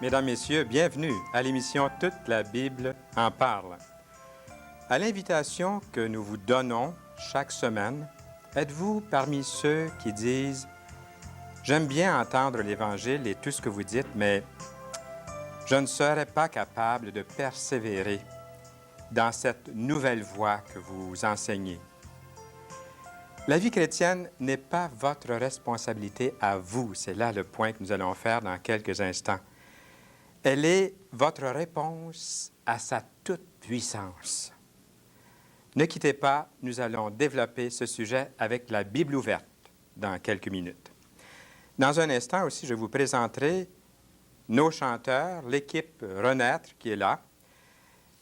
Mesdames, Messieurs, bienvenue à l'émission Toute la Bible en parle. À l'invitation que nous vous donnons chaque semaine, êtes-vous parmi ceux qui disent « J'aime bien entendre l'Évangile et tout ce que vous dites, mais je ne serais pas capable de persévérer dans cette nouvelle voie que vous enseignez. » La vie chrétienne n'est pas votre responsabilité à vous. C'est là le point que nous allons faire dans quelques instants. Elle est votre réponse à sa toute-puissance. Ne quittez pas, nous allons développer ce sujet avec la Bible ouverte dans quelques minutes. Dans un instant aussi, je vous présenterai nos chanteurs, l'équipe Renaître qui est là.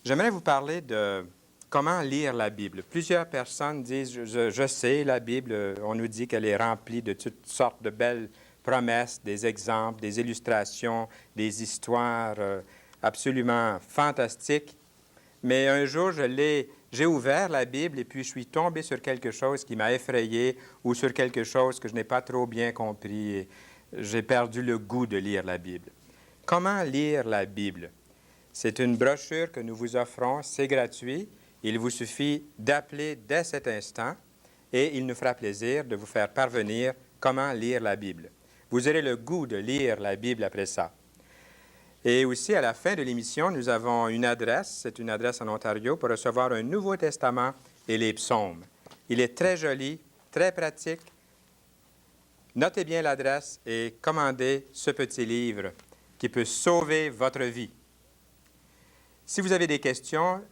J'aimerais vous parler de comment lire la Bible. Plusieurs personnes disent « Je sais, la Bible, on nous dit qu'elle est remplie de toutes sortes de belles promesses, des exemples, des illustrations, des histoires absolument fantastiques. » Mais un jour, j'ai ouvert la Bible et puis je suis tombé sur quelque chose qui m'a effrayé ou sur quelque chose que je n'ai pas trop bien compris. Et j'ai perdu le goût de lire la Bible. Comment lire la Bible? C'est une brochure que nous vous offrons, c'est gratuit. Il vous suffit d'appeler dès cet instant et il nous fera plaisir de vous faire parvenir comment lire la Bible. Vous aurez le goût de lire la Bible après ça. Et aussi, à la fin de l'émission, nous avons une adresse, c'est une adresse en Ontario, pour recevoir un Nouveau Testament et les psaumes. Il est très joli, très pratique. Notez bien l'adresse et commandez ce petit livre qui peut sauver votre vie. Si vous avez des questions,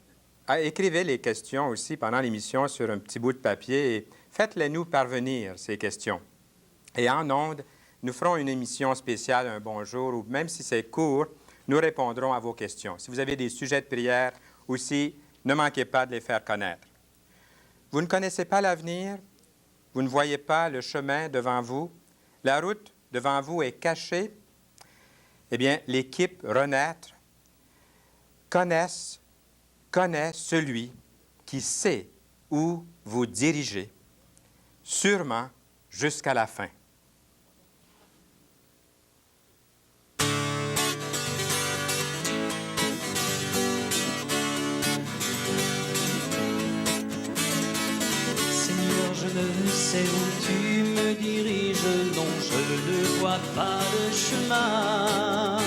écrivez les questions aussi pendant l'émission sur un petit bout de papier et faites-les nous parvenir, ces questions. Et en ondes, nous ferons une émission spéciale un bonjour ou même si c'est court, nous répondrons à vos questions. Si vous avez des sujets de prière aussi, ne manquez pas de les faire connaître. Vous ne connaissez pas l'avenir, vous ne voyez pas le chemin devant vous, la route devant vous est cachée, eh bien, l'équipe Renaître connaît celui qui sait où vous dirigez, sûrement jusqu'à la fin. Seigneur, je ne sais où tu me diriges, non, je ne vois pas le chemin.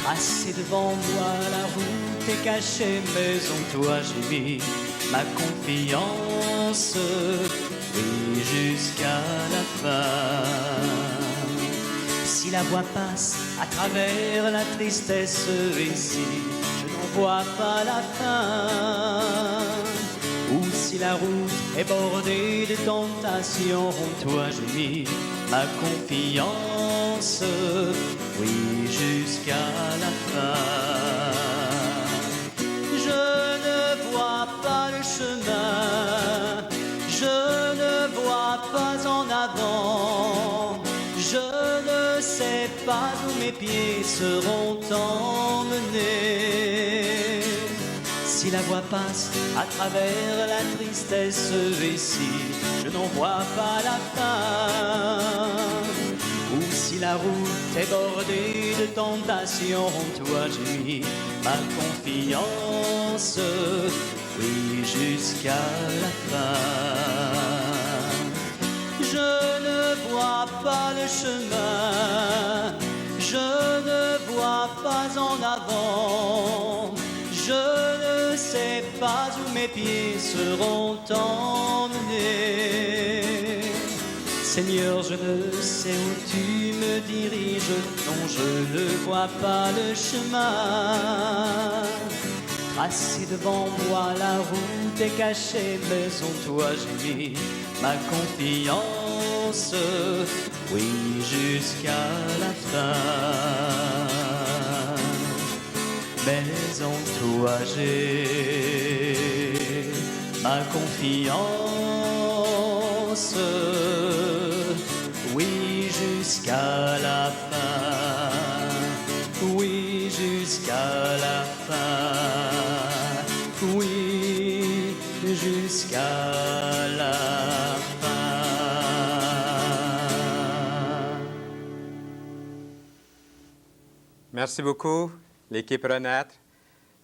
Tracé devant moi, la route est cachée, mais en toi j'ai mis ma confiance, oui, jusqu'à la fin. Si la voie passe à travers la tristesse, et si je n'en vois pas la fin, ou si la route est bordée de tentations, en toi j'ai mis ma confiance, oui, jusqu'à la fin. Je ne vois pas le chemin, je ne vois pas en avant, je ne sais pas où mes pieds seront emmenés. Si la voie passe à travers la tristesse et si je n'en vois pas la fin, ou si la route est bordée de tentations, en toi j'ai mis ma confiance, oui, jusqu'à la fin. Je ne vois pas le chemin, je ne vois pas en avant, je ne sais pas où mes pieds seront emmenés. Seigneur, je ne sais où tu me diriges, non, je ne vois pas le chemin. Tracé devant moi, la route est cachée, mais en toi j'ai mis ma confiance, oui, jusqu'à la fin. Mais en toi j'ai ma confiance, oui, jusqu'à la fin, oui, jusqu'à la fin, oui, jusqu'à la fin. Merci beaucoup, l'équipe Renaître.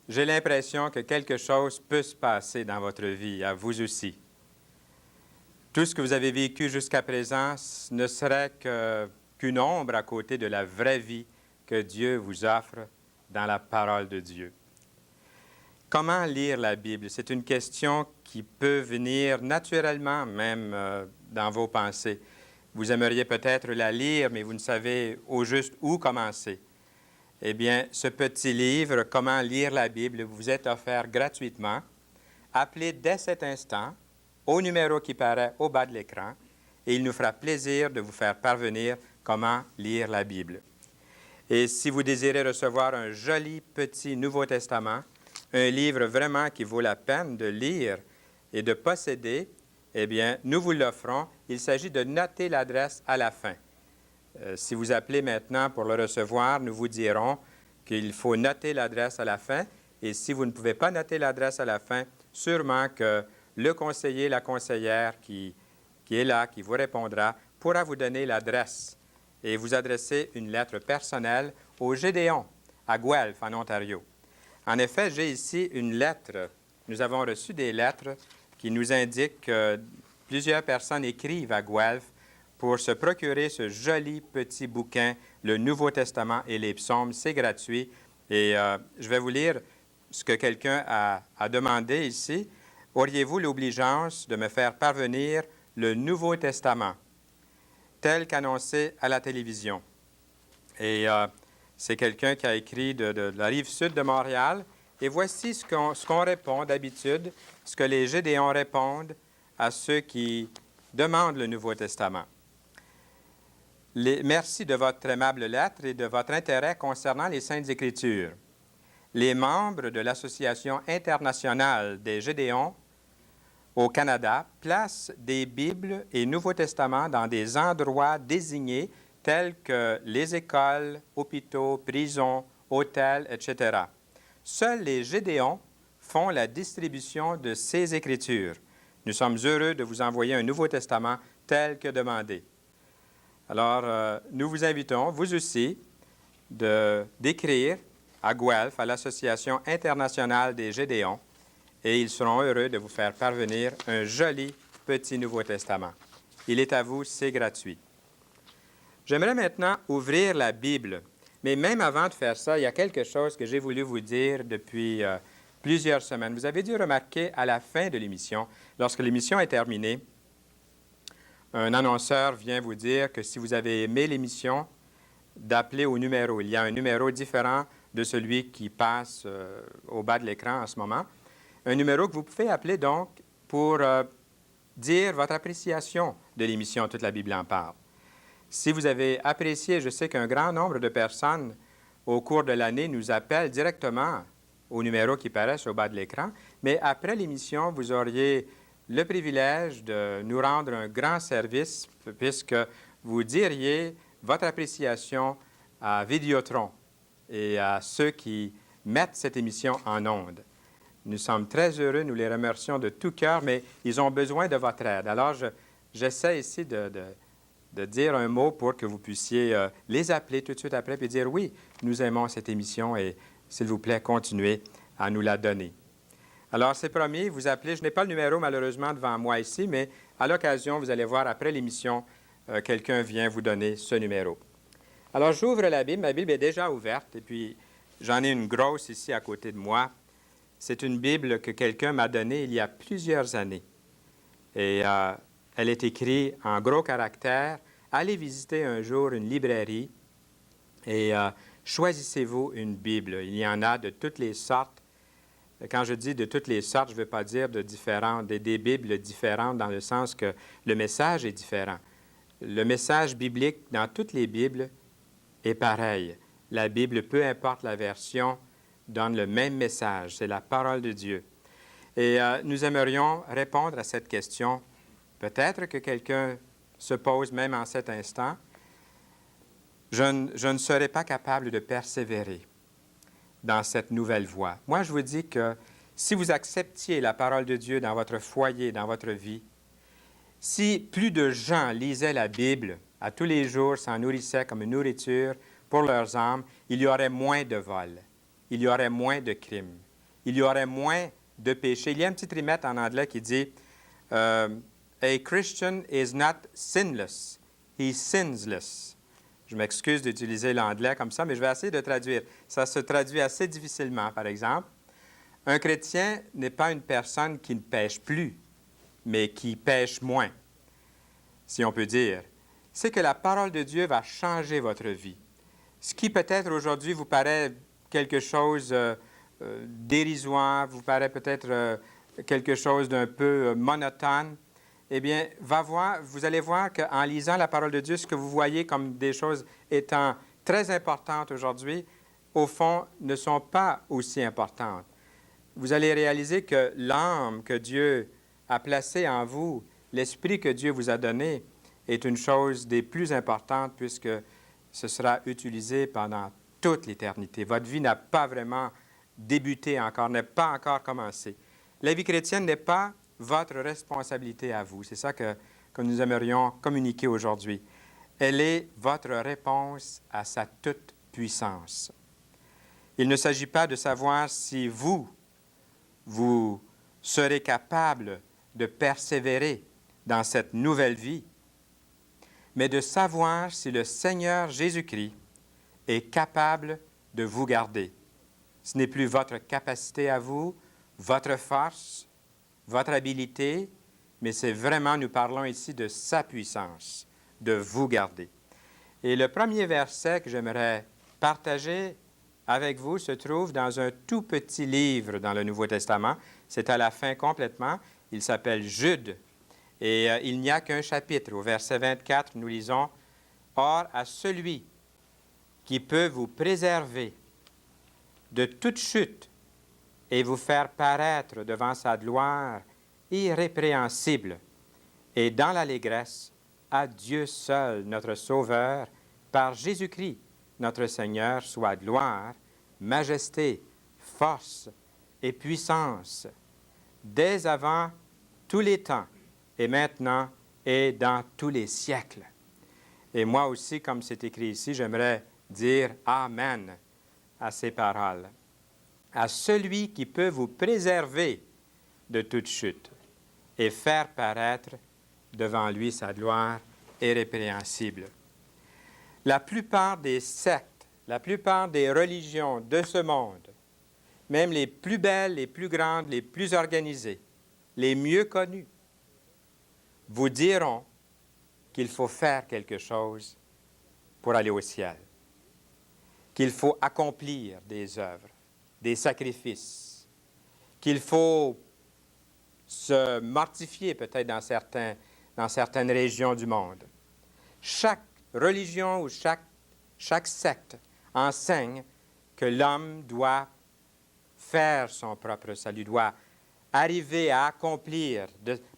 J'ai l'impression que quelque chose peut se passer dans votre vie, à vous aussi. Tout ce que vous avez vécu jusqu'à présent ne serait qu'une ombre à côté de la vraie vie que Dieu vous offre dans la parole de Dieu. Comment lire la Bible? C'est une question qui peut venir naturellement, même dans vos pensées. Vous aimeriez peut-être la lire, mais vous ne savez au juste où commencer. Eh bien, ce petit livre, Comment lire la Bible, vous est offert gratuitement. Appelez dès cet instant au numéro qui paraît au bas de l'écran et il nous fera plaisir de vous faire parvenir comment lire la Bible. Et si vous désirez recevoir un joli petit Nouveau Testament, un livre vraiment qui vaut la peine de lire et de posséder, eh bien, nous vous l'offrons. Il s'agit de noter l'adresse à la fin. Si vous appelez maintenant pour le recevoir, nous vous dirons qu'il faut noter l'adresse à la fin. Et si vous ne pouvez pas noter l'adresse à la fin, sûrement que le conseiller, la conseillère qui est là, qui vous répondra, pourra vous donner l'adresse et vous adresser une lettre personnelle au Gédéon, à Guelph, en Ontario. En effet, j'ai ici une lettre. Nous avons reçu des lettres qui nous indiquent que plusieurs personnes écrivent à Guelph pour se procurer ce joli petit bouquin, le Nouveau Testament et les psaumes. C'est gratuit. Et je vais vous lire ce que quelqu'un a demandé ici. Auriez-vous l'obligeance de me faire parvenir le Nouveau Testament, tel qu'annoncé à la télévision? Et c'est quelqu'un qui a écrit de la rive sud de Montréal. Et voici ce qu'on répond d'habitude, ce que les Gédéons répondent à ceux qui demandent le Nouveau Testament. Merci de votre aimable lettre et de votre intérêt concernant les Saintes Écritures. Les membres de l'Association internationale des Gédéons au Canada placent des Bibles et Nouveaux Testaments dans des endroits désignés tels que les écoles, hôpitaux, prisons, hôtels, etc. Seuls les Gédéons font la distribution de ces Écritures. Nous sommes heureux de vous envoyer un Nouveau Testament tel que demandé. Alors, nous vous invitons, vous aussi, d'écrire à Guelph, à l'Association internationale des Gédéons, et ils seront heureux de vous faire parvenir un joli petit Nouveau Testament. Il est à vous, c'est gratuit. J'aimerais maintenant ouvrir la Bible, mais même avant de faire ça, il y a quelque chose que j'ai voulu vous dire depuis plusieurs semaines. Vous avez dû remarquer à la fin de l'émission, lorsque l'émission est terminée, un annonceur vient vous dire que si vous avez aimé l'émission, d'appeler au numéro. Il y a un numéro différent de celui qui passe au bas de l'écran en ce moment. Un numéro que vous pouvez appeler donc pour dire votre appréciation de l'émission Toute la Bible en parle. Si vous avez apprécié, je sais qu'un grand nombre de personnes au cours de l'année nous appellent directement au numéro qui paraît au bas de l'écran, mais après l'émission, vous auriez le privilège de nous rendre un grand service puisque vous diriez votre appréciation à Vidéotron et à ceux qui mettent cette émission en ondes. Nous sommes très heureux, nous les remercions de tout cœur, mais ils ont besoin de votre aide. Alors, j'essaie ici de dire un mot pour que vous puissiez les appeler tout de suite après et dire « Oui, nous aimons cette émission et s'il vous plaît, continuez à nous la donner. » Alors, c'est promis, vous appelez. Je n'ai pas le numéro malheureusement devant moi ici, mais à l'occasion, vous allez voir après l'émission, quelqu'un vient vous donner ce numéro. Alors, j'ouvre la Bible. Ma Bible est déjà ouverte et puis j'en ai une grosse ici à côté de moi. C'est une Bible que quelqu'un m'a donnée il y a plusieurs années. Et elle est écrite en gros caractères. Allez visiter un jour une librairie et choisissez-vous une Bible. Il y en a de toutes les sortes. Quand je dis de toutes les sortes, je ne veux pas dire des Bibles différentes dans le sens que le message est différent. Le message biblique dans toutes les Bibles est pareil. La Bible, peu importe la version, donne le même message. C'est la parole de Dieu. Et nous aimerions répondre à cette question. Peut-être que quelqu'un se pose même en cet instant. Je ne serai pas capable de persévérer dans cette nouvelle voie. Moi, je vous dis que si vous acceptiez la parole de Dieu dans votre foyer, dans votre vie, si plus de gens lisaient la Bible à tous les jours, s'en nourrissaient comme une nourriture pour leurs âmes, il y aurait moins de vols, il y aurait moins de crimes, il y aurait moins de péchés. Il y a une petite rimette en anglais qui dit A Christian is not sinless, he's sinsless. Je m'excuse d'utiliser l'anglais comme ça, mais je vais essayer de traduire. Ça se traduit assez difficilement, par exemple. Un chrétien n'est pas une personne qui ne pêche plus, mais qui pêche moins, si on peut dire. C'est que la parole de Dieu va changer votre vie. Ce qui peut-être aujourd'hui vous paraît quelque chose dérisoire, vous paraît peut-être quelque chose d'un peu monotone, eh bien, vous allez voir qu'en lisant la parole de Dieu, ce que vous voyez comme des choses étant très importantes aujourd'hui, au fond, ne sont pas aussi importantes. Vous allez réaliser que l'âme que Dieu a placée en vous, l'esprit que Dieu vous a donné, est une chose des plus importantes puisque ce sera utilisé pendant toute l'éternité. Votre vie n'a pas vraiment débuté encore, n'est pas encore commencé. La vie chrétienne n'est pas votre responsabilité à vous. C'est ça que nous aimerions communiquer aujourd'hui. Elle est votre réponse à sa toute-puissance. Il ne s'agit pas de savoir si vous serez capable de persévérer dans cette nouvelle vie, mais de savoir si le Seigneur Jésus-Christ est capable de vous garder. Ce n'est plus votre capacité à vous, votre force, votre habileté, mais c'est vraiment, nous parlons ici de sa puissance, de vous garder. Et le premier verset que j'aimerais partager avec vous se trouve dans un tout petit livre dans le Nouveau Testament. C'est à la fin complètement. Il s'appelle Jude. Et il n'y a qu'un chapitre. Au verset 24, nous lisons « Or, à celui qui peut vous préserver de toute chute et vous faire paraître devant sa gloire irrépréhensible, et dans l'allégresse, à Dieu seul, notre Sauveur, par Jésus-Christ, notre Seigneur, soit gloire, majesté, force et puissance, dès avant tous les temps, et maintenant et dans tous les siècles. » Et moi aussi, comme c'est écrit ici, j'aimerais dire « Amen » à ces paroles. À celui qui peut vous préserver de toute chute et faire paraître devant lui sa gloire irrépréhensible. La plupart des sectes, la plupart des religions de ce monde, même les plus belles, les plus grandes, les plus organisées, les mieux connues, vous diront qu'il faut faire quelque chose pour aller au ciel, qu'il faut accomplir des œuvres, des sacrifices, qu'il faut se mortifier peut-être dans certaines régions du monde. Chaque religion ou chaque secte enseigne que l'homme doit faire son propre salut, doit arriver à accomplir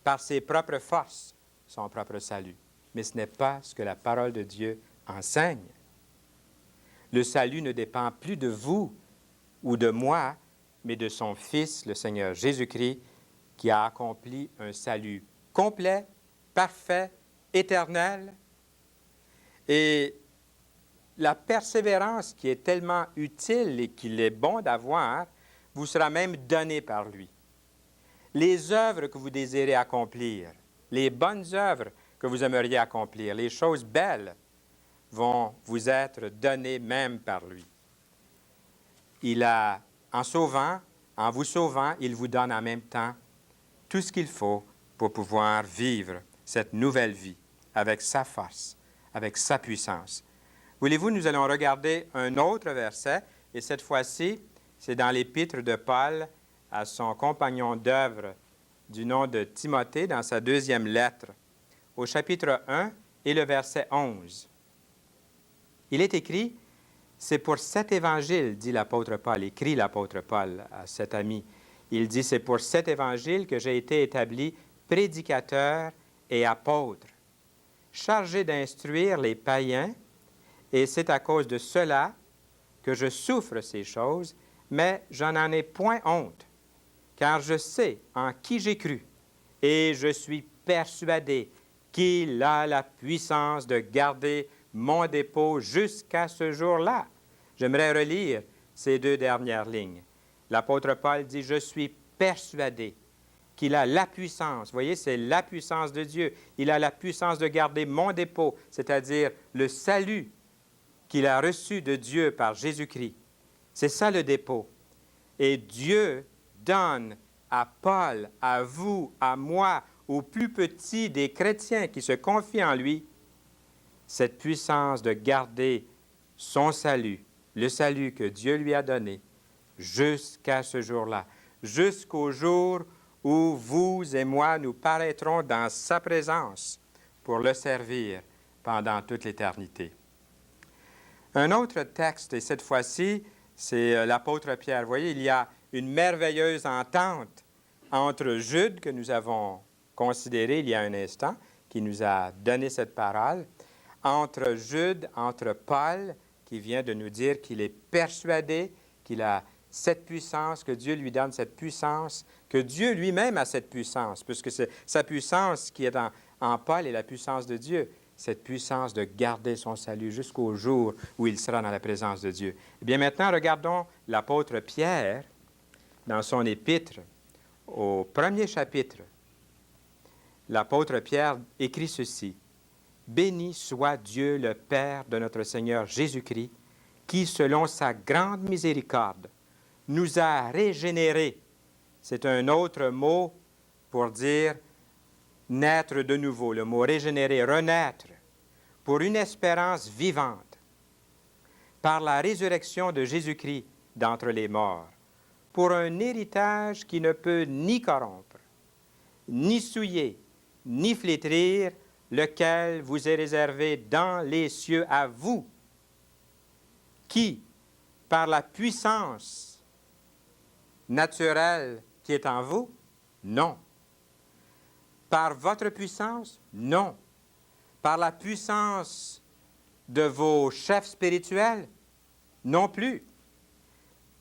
par ses propres forces son propre salut. Mais ce n'est pas ce que la parole de Dieu enseigne. Le salut ne dépend plus de vous ou de moi, mais de son Fils, le Seigneur Jésus-Christ, qui a accompli un salut complet, parfait, éternel. Et la persévérance qui est tellement utile et qu'il est bon d'avoir, vous sera même donnée par lui. Les œuvres que vous désirez accomplir, les bonnes œuvres que vous aimeriez accomplir, les choses belles vont vous être données même par lui. En vous sauvant, il vous donne en même temps tout ce qu'il faut pour pouvoir vivre cette nouvelle vie avec sa force, avec sa puissance. Voulez-vous, nous allons regarder un autre verset, et cette fois-ci, c'est dans l'épître de Paul à son compagnon d'œuvre du nom de Timothée, dans sa deuxième lettre, au chapitre 1 et le verset 11. Il est écrit, « C'est pour cet évangile, dit l'apôtre Paul, écrit l'apôtre Paul à cet ami. Il dit, « C'est pour cet évangile que j'ai été établi prédicateur et apôtre, chargé d'instruire les païens, et c'est à cause de cela que je souffre ces choses, mais je n'en ai point honte, car je sais en qui j'ai cru, et je suis persuadé qu'il a la puissance de garder mon dépôt jusqu'à ce jour-là. J'aimerais relire ces 2 dernières lignes. L'apôtre Paul dit, « Je suis persuadé qu'il a la puissance. » Vous voyez, c'est la puissance de Dieu. Il a la puissance de garder mon dépôt, c'est-à-dire le salut qu'il a reçu de Dieu par Jésus-Christ. C'est ça le dépôt. Et Dieu donne à Paul, à vous, à moi, aux plus petits des chrétiens qui se confient en lui, cette puissance de garder son salut, le salut que Dieu lui a donné, jusqu'à ce jour-là, jusqu'au jour où vous et moi nous paraîtrons dans sa présence pour le servir pendant toute l'éternité. Un autre texte, et cette fois-ci, c'est l'apôtre Pierre. Vous voyez, il y a une merveilleuse entente entre Jude, que nous avons considéré il y a un instant, qui nous a donné cette parole, entre Jude, entre Paul, qui vient de nous dire qu'il est persuadé qu'il a cette puissance, que Dieu lui donne cette puissance, que Dieu lui-même a cette puissance, puisque c'est sa puissance qui est en Paul et la puissance de Dieu, cette puissance de garder son salut jusqu'au jour où il sera dans la présence de Dieu. Eh bien, maintenant, regardons l'apôtre Pierre dans son épître, au 1er chapitre. L'apôtre Pierre écrit ceci. « Béni soit Dieu le Père de notre Seigneur Jésus-Christ, qui, selon sa grande miséricorde, nous a régénérés. » C'est un autre mot pour dire naître de nouveau, le mot régénérer, renaître, pour une espérance vivante, par la résurrection de Jésus-Christ d'entre les morts, pour un héritage qui ne peut ni corrompre, ni souiller, ni flétrir, lequel vous est réservé dans les cieux à vous, qui, par la puissance naturelle qui est en vous, non. Par votre puissance, non. Par la puissance de vos chefs spirituels, non plus.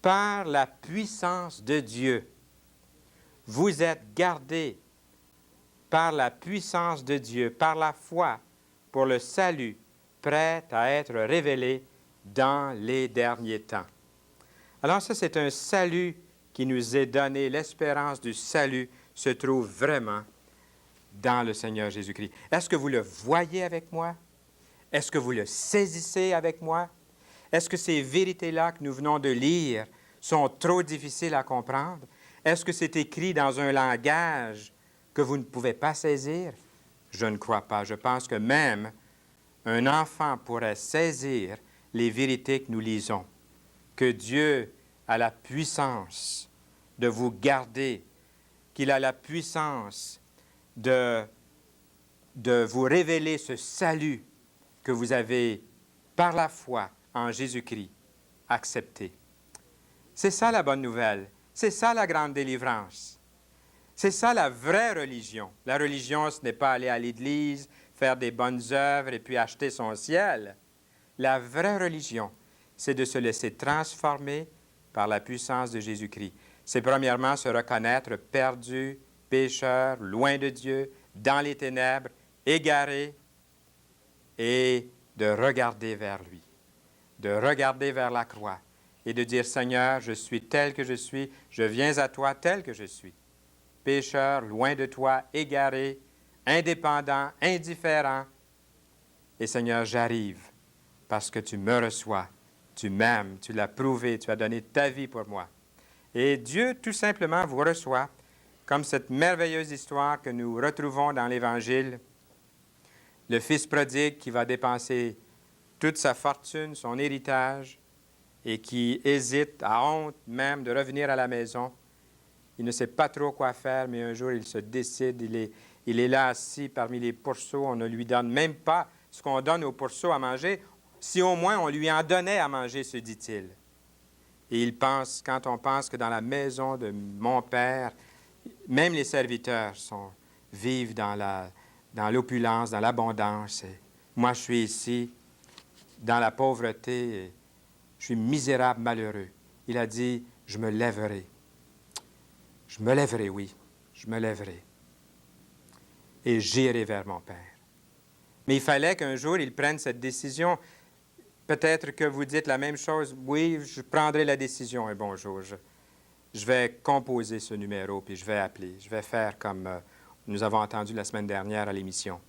Par la puissance de Dieu, vous êtes gardés par la puissance de Dieu, par la foi, pour le salut, prêt à être révélé dans les derniers temps. Alors ça, c'est un salut qui nous est donné. L'espérance du salut se trouve vraiment dans le Seigneur Jésus-Christ. Est-ce que vous le voyez avec moi? Est-ce que vous le saisissez avec moi? Est-ce que ces vérités-là que nous venons de lire sont trop difficiles à comprendre? Est-ce que c'est écrit dans un langage que vous ne pouvez pas saisir? Je ne crois pas. Je pense que même un enfant pourrait saisir les vérités que nous lisons, que Dieu a la puissance de vous garder, qu'il a la puissance de vous révéler ce salut que vous avez, par la foi en Jésus-Christ, accepté. C'est ça la bonne nouvelle. C'est ça la grande délivrance. C'est ça la vraie religion. La religion, ce n'est pas aller à l'Église, faire des bonnes œuvres et puis acheter son ciel. La vraie religion, c'est de se laisser transformer par la puissance de Jésus-Christ. C'est premièrement se reconnaître perdu, pécheur, loin de Dieu, dans les ténèbres, égaré, et de regarder vers lui, de regarder vers la croix et de dire, Seigneur, je suis tel que je suis, je viens à toi tel que je suis. Pécheur, loin de toi, égaré, indépendant, indifférent. Et Seigneur, j'arrive parce que tu me reçois, tu m'aimes, tu l'as prouvé, tu as donné ta vie pour moi. Et Dieu, tout simplement, vous reçoit, comme cette merveilleuse histoire que nous retrouvons dans l'Évangile, le fils prodigue qui va dépenser toute sa fortune, son héritage, et qui hésite, à honte même, de revenir à la maison. Il ne sait pas trop quoi faire, mais un jour, il se décide. Il est là assis parmi les pourceaux. On ne lui donne même pas ce qu'on donne aux pourceaux à manger. Si au moins on lui en donnait à manger, se dit-il. Et il pense, quand on pense que dans la maison de mon Père, même les serviteurs vivent dans l'opulence, dans l'abondance. Et moi, je suis ici, dans la pauvreté. Et je suis misérable, malheureux. Il a dit, je me lèverai. Je me lèverai, oui, je me lèverai. Et j'irai vers mon Père. Mais il fallait qu'un jour, il prenne cette décision. Peut-être que vous dites la même chose. Oui, je prendrai la décision un bon jour. Je vais composer ce numéro, puis je vais appeler. Je vais faire comme nous avons entendu la semaine dernière à l'émission.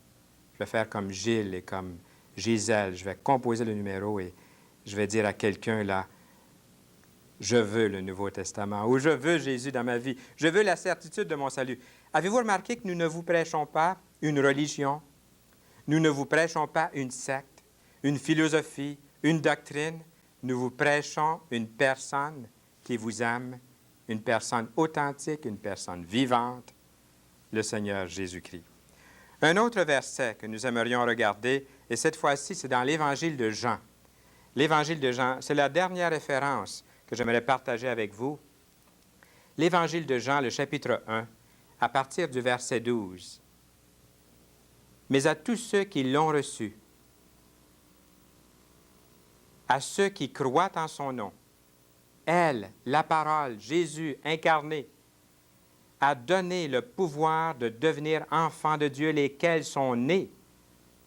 Je vais faire comme Gilles et comme Gisèle. Je vais composer le numéro et je vais dire à quelqu'un là, je veux le Nouveau Testament ou je veux Jésus dans ma vie. Je veux la certitude de mon salut. Avez-vous remarqué que nous ne vous prêchons pas une religion? Nous ne vous prêchons pas une secte, une philosophie, une doctrine. Nous vous prêchons une personne qui vous aime, une personne authentique, une personne vivante, le Seigneur Jésus-Christ. Un autre verset que nous aimerions regarder, et cette fois-ci, c'est dans l'Évangile de Jean. L'Évangile de Jean, c'est la dernière référence que j'aimerais partager avec vous. L'Évangile de Jean, le chapitre 1, à partir du verset 12. Mais à tous ceux qui l'ont reçu, à ceux qui croient en son nom, elle, la parole, Jésus incarné, a donné le pouvoir de devenir enfants de Dieu, lesquels sont nés,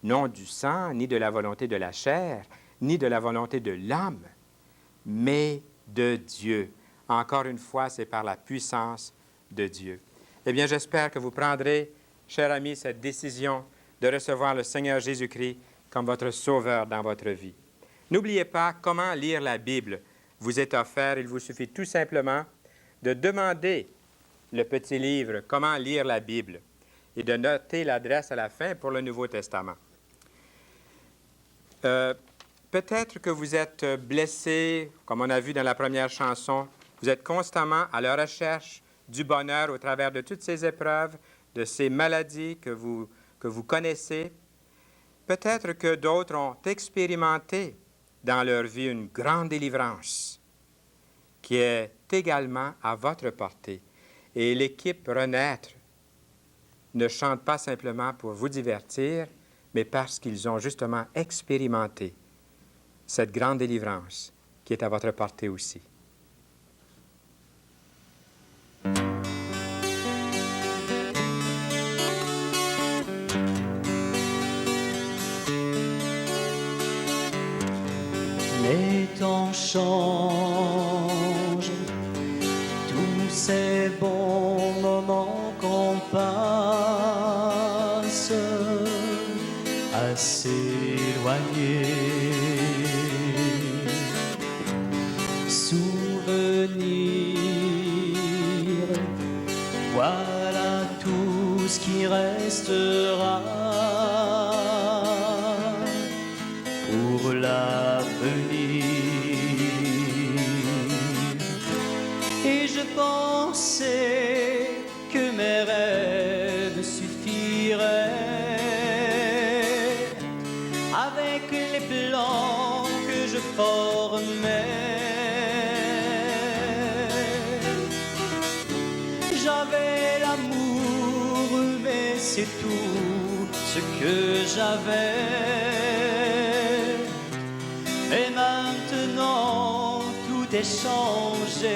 non du sang, ni de la volonté de la chair, ni de la volonté de l'homme, mais de Dieu. Encore une fois, c'est par la puissance de Dieu. Eh bien, j'espère que vous prendrez, chers amis, cette décision de recevoir le Seigneur Jésus-Christ comme votre sauveur dans votre vie. N'oubliez pas comment lire la Bible vous est offert. Il vous suffit tout simplement de demander le petit livre « Comment lire la Bible » et de noter l'adresse à la fin pour le Nouveau Testament. Peut-être que vous êtes blessé, comme on a vu dans la première chanson. Vous êtes constamment à la recherche du bonheur au travers de toutes ces épreuves, de ces maladies que vous connaissez. Peut-être que d'autres ont expérimenté dans leur vie une grande délivrance qui est également à votre portée. Et l'équipe Renaître ne chante pas simplement pour vous divertir, mais parce qu'ils ont justement expérimenté cette grande délivrance qui est à votre portée aussi. Les temps changent, tous ces bons moments qu'on passe à s'éloigner. Souvenirs, voilà tout ce qui restera pour l'avenir. Et je pensais que mes rêves suffiraient avec les plans que je formais. J'avais l'amour, mais c'est tout ce que j'avais. Et maintenant, tout est changé.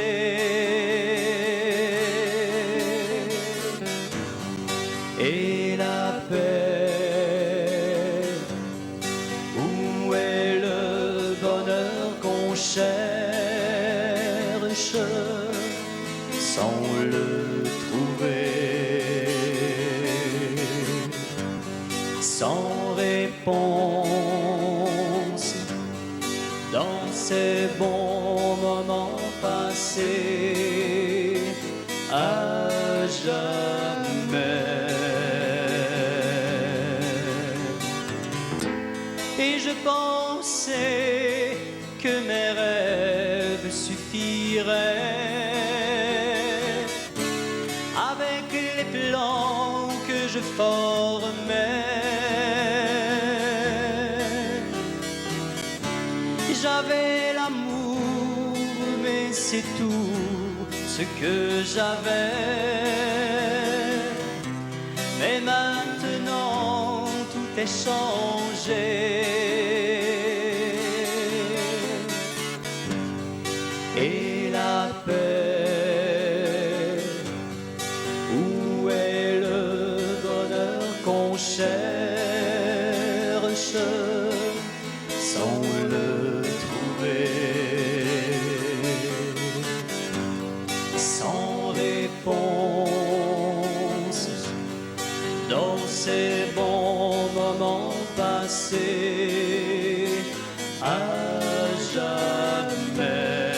Et la paix, où est le bonheur qu'on cherche sans le trouver, sans réponse dans ces bons moments passés à jamais. Et je pensais que mes rêves suffiraient avec les plans que je formais. J'avais l'amour, mais c'est tout ce que j'avais. Mais maintenant, tout est changé. Et la paix, où est le bonheur qu'on cherche sans le trouver. Sans réponse dans ces bons moments passés à jamais.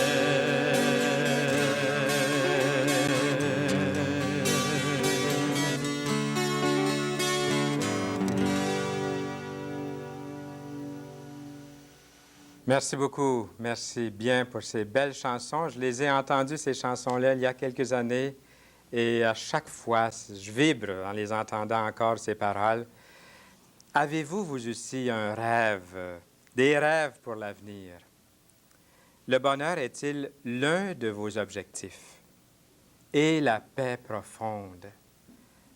Merci beaucoup. Merci bien pour ces belles chansons. Je les ai entendues, ces chansons-là, il y a quelques années. Et à chaque fois, je vibre en les entendant encore, ces paroles. Avez-vous, vous aussi, un rêve, des rêves pour l'avenir? Le bonheur est-il l'un de vos objectifs? Et la paix profonde,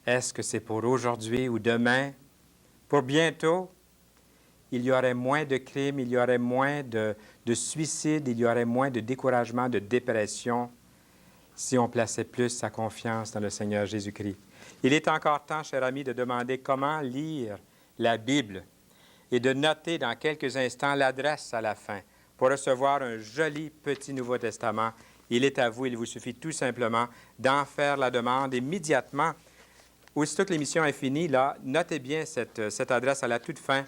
est-ce que c'est pour aujourd'hui ou demain? Pour bientôt? Il y aurait moins de crimes, il y aurait moins de suicides, il y aurait moins de découragement, de dépression, si on plaçait plus sa confiance dans le Seigneur Jésus-Christ. Il est encore temps, cher ami, de demander comment lire la Bible et de noter dans quelques instants l'adresse à la fin pour recevoir un joli petit Nouveau Testament. Il est à vous, il vous suffit tout simplement d'en faire la demande immédiatement. Aussitôt que l'émission est finie, là, notez bien cette adresse à la toute fin.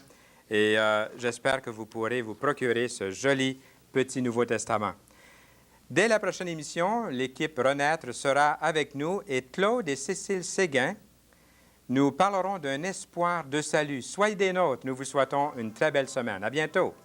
Et j'espère que vous pourrez vous procurer ce joli petit Nouveau Testament. Dès la prochaine émission, l'équipe Renaître sera avec nous et Claude et Cécile Séguin nous parleront d'un espoir de salut. Soyez des nôtres. Nous vous souhaitons une très belle semaine. À bientôt.